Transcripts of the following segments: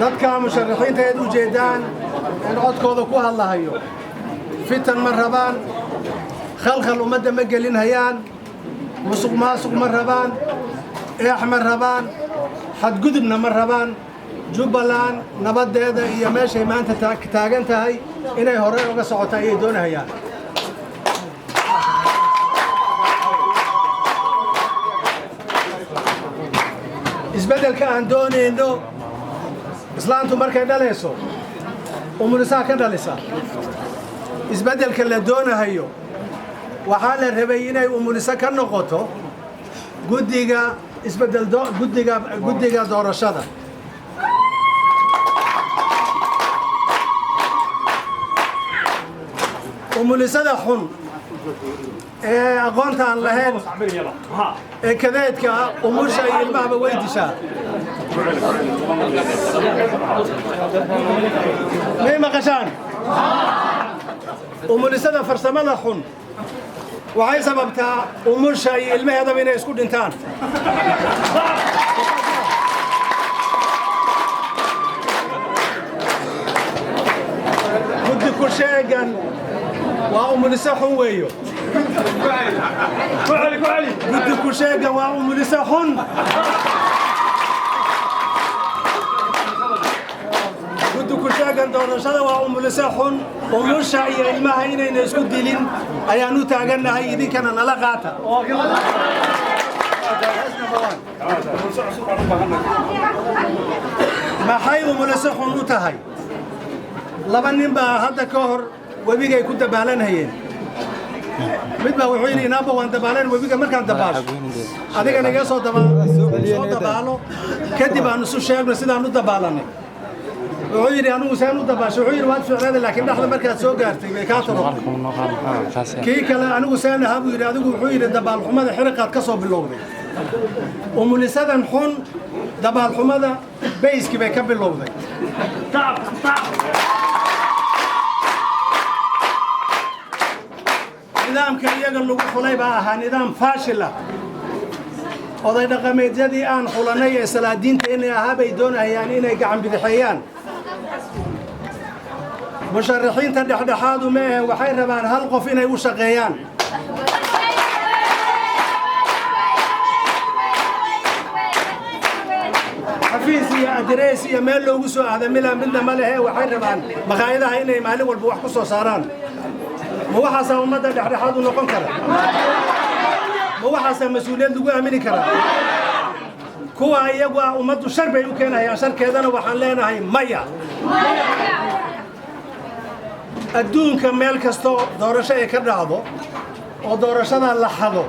dadka musharaxiinta ay u jeedaan in codkooda ku hadlahayo fitan ma rabaan khalkhal ummadda ma gelinayaan musuq maasuq ma rabaan eex ma rabaan xadgudubna ma rabaan Jubbaland nabadeeda iyo meeshay maanta taagan tahay inay hore uga socoto ay doonayaan isbeddelka aan doonayno islaantu markay dhalayso umulisa ka dhalisa isbeddelka la doonayo waxaa la rabay inay umulisa ka noqoto guddiga isbeddel guddiga doorashada umulisada xun ee aqoonta aan lahayn ee kadeedka umusha iyo ilmahaba way dishaa may maqashaan umulisada farsamada xun waxay sababtaa umusha iyo ilmaheedaba inay isku dhintaan guddi ku sheegan waa umulisa xun weeyo guddi ku sheegan waa umulisa xun guddi ku sheegan doorashada waa umulisa xun umusha iyo ilmaha inayna isku dilin ayaan u taagannahay idinkana nala qaata maxay umulisa xun u tahay laba nin baa hadda ka hor webigay ku dabaalanayeen mid baa wuxuu yidhi inaaba waan dabaalan webiga markaan dabaasho adigana iga soo dabaalo kadib aan isu sheegno sidaan u dabaalanay wuxuu yidhi anigu saan u dabaasho wuxuu yidhi waad ficneeda laakiin dhaxda markaad soo gaartay bay kaa tarogtay kii kale anigu saan ahaa buu yidhi adigu wuxuu yidhi dabaalxumada xiriqaad ka soo bilowday umulisadan xun dabaalxumada bayskii bay ka bilowday nidaamka iyaga lagu xulay baa ahaa nidaam faashil ah oday dhaqameedyadii aan xulanay ee salaadiinta inay ahaa bay doonayaan inay gacan bidixeeyaan musharaxiinta dhexdhexaadu ma ahe waxay rabaan hal qof inay u shaqeeyaan xafiis iyo adrees iyo meel loogu soo aada midna ma lehe waxay rabaan maqaayadaha inay maalin walba wax ku soo saaraan ma waxaasaa ummadda dhexdhexaad u noqon kara ma waxaasaa mas-uuliyad lagu aamini karaa kuwa iyagu ah ummaddu shar bay u keenayaan sharkeedana waxaan leenahay maya adduunka meel kastoo doorasho ay ka dhacdo oo doorashada la xado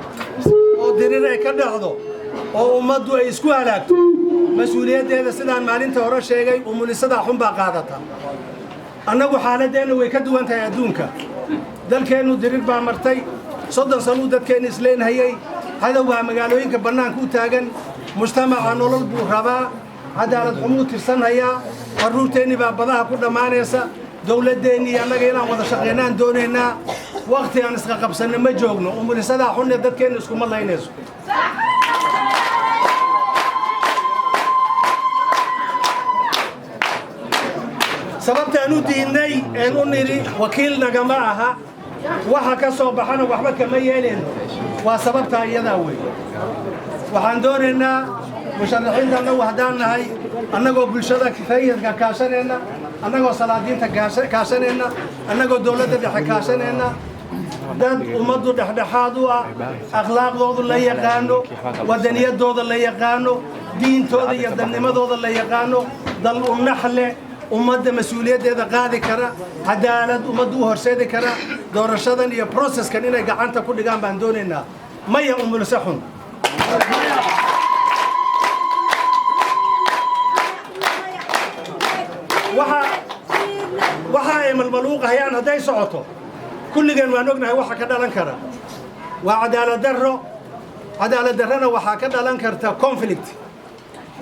oo dirir ay ka dhacdo oo ummaddu ay isku halaagto mas-uuliyaddeeda sidaan maalinta hore sheegay umulisadaa xun baa qaadata annagu xaaladeenna way ka duwan tahay adduunka dalkeennu dirir baa martay 30 sano dadkeenna isleenhayay hadawaa magaalooyinka bannaanka u taagan mujtamaca nolol buu rabaa cadaalad xumuu tirsanhayaa carruurteenni baa badaha ku dhammaanaysa dowladdeennii annaga inaan wada shaqaynaan doonaynaa waqti aan isqa qabsanno ma joogno umulisadaa xunne dadkeenna iskuma laynayso sababta aan u diidnay een u nidhi wakiil nagama aha waxa ka soo baxana waxba kama yeelayno waa sababtaa iyadaa wey waxaan doonaynaa musharaxiinta annagu haddaan nahay annagoo bulshada rayidka kaashanayna annagoo salaadiinta kaashanayna annagoo dowladda dhexe kaashanayna dad ummaddu dhexdhexaad u ah akhlaaqdooda la yaqaano wadaniyadooda la yaqaano diintooda iyo dadnimadooda la yaqaano dal u naxle ummadda mas-uuliyaddeeda qaadi kara cadaalad ummaddu u horseedi kara doorashadan iyo processkan inay gacanta ku dhigaan baan doonaynaa maya umulisa xun waxa ay malmaluuqahayaan hadday socoto kulligeen waan ognahay waxa ka dhalan kara waa cadaalad darrana waxaa ka dhalan karta conflict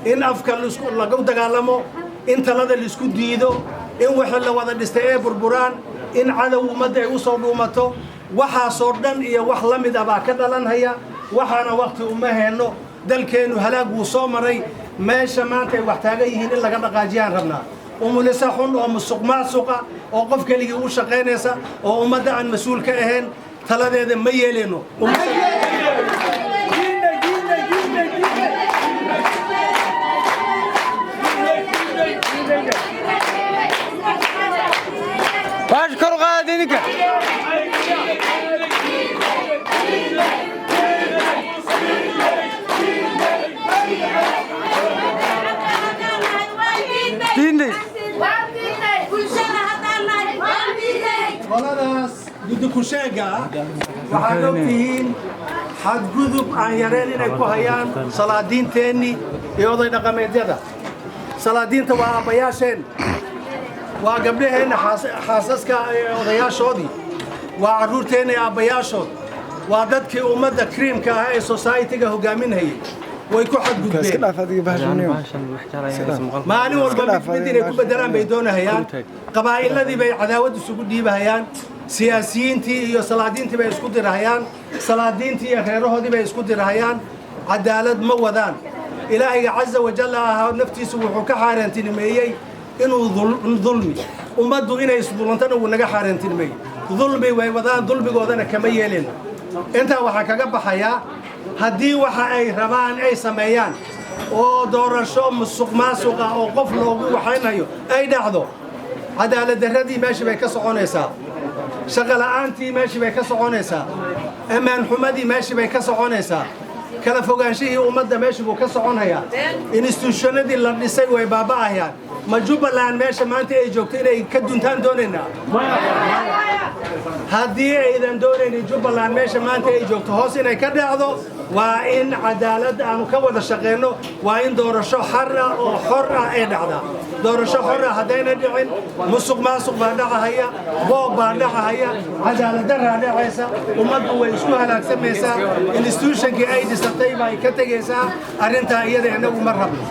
in afka lagu dagaalamo in talada la isku diido in wixii la wada dhistay ee burburaan in cadow ummadda ay u soo dhuumato waxaasoo dhan iyo wax la mid ah baa ka dhalanhaya waxaana waqti uma heenno dalkeennu halaag wuu soo maray meesha maanta ay wax taagan yihiin in laga dhaqaajiyaan rabnaa umulisa xun oo musuq maasuqa oo qof keligii u shaqaynaysa oo ummadda aan mas-uul ka ahayn taladeeda ma yeelino باشكر قادينك ديني qoladaas guddi sheega waxaad ogtihiin xadgudub aan yareen inay ku hayaan salaadiinteenni iyo oday dhaqameedyada salaadiinta waa aabbayaasheen waa gabdhaheenna xaasaska odayaashoodii waa carruurteenna iyo aabbayaashood waa dadkii ummadda kriimka ah ee society-ga hogaaminayay way ku xadgudbeen maalin walba mid inay ku bedelaan bay doonahayaan qabaa'iladii bay cadaawad isugu dhiibahayaan siyaasiyiintii iyo salaadiintii bay isku dirahayaan salaadiintii iyo reerahoodii bay isku dirahayaan cadaalad ma wadaan ilaahayga caza wajalla ahaa naftiisu wuxuu ka xaaraantinimeeyey inuu dulmi ummaddu inay isdulantana wuu naga xaaraantinimeeyey dulmi way wadaan dulmigoodana kama yeelin intaa waxaa kaga baxayaa haddii waxa ay rabaan ay sameeyaan oo doorasho musuq maasuqa oo qof loogu waxaynayo ay dhacdo cadaalad darradii meeshii bay ka soconaysaa shaqo la'aantii meeshii bay ka soconaysaa ammaan xumadii meeshii bay ka soconaysaa kala fogaanshihii ummadda meeshii buu ka soconayaa institutionadii la dhisay way baaba'ayaan ma Jubbaland meesha maanta ay joogto inay ka duntaan doonaynaa haddii aydan doonaynin Jubbaland meesha maanta ay joogto hoos inay ka dhacdo waa in cadaalad aanu ka wada shaqeyno waa in doorasho xor ah oo xor ah ay dhacdaa doorasho xor ah haddayna dhicin musuq maasuq baa dhacahaya boob baa dhacahaya cadaalad darraa dhacaysa ummaddu way isku halaagsamaysaa institutionkii ay dhisatay baa ka tegaysaa arrintaa iyada inagu ma rabno